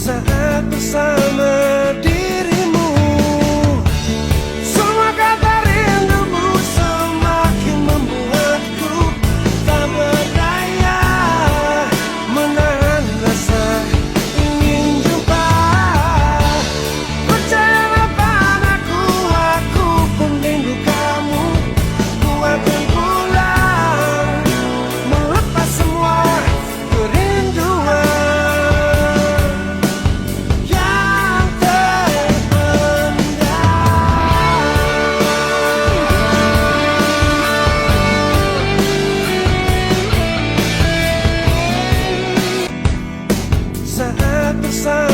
saat bersama dirimu. Semua kata rindumu semakin membuatku tak berdaya menahan rasa ingin jumpa. Percayalah padaku, aku pun rindu kamu. Ku akan pulang melepas semua kerinduan yang terpendam. Saat bersama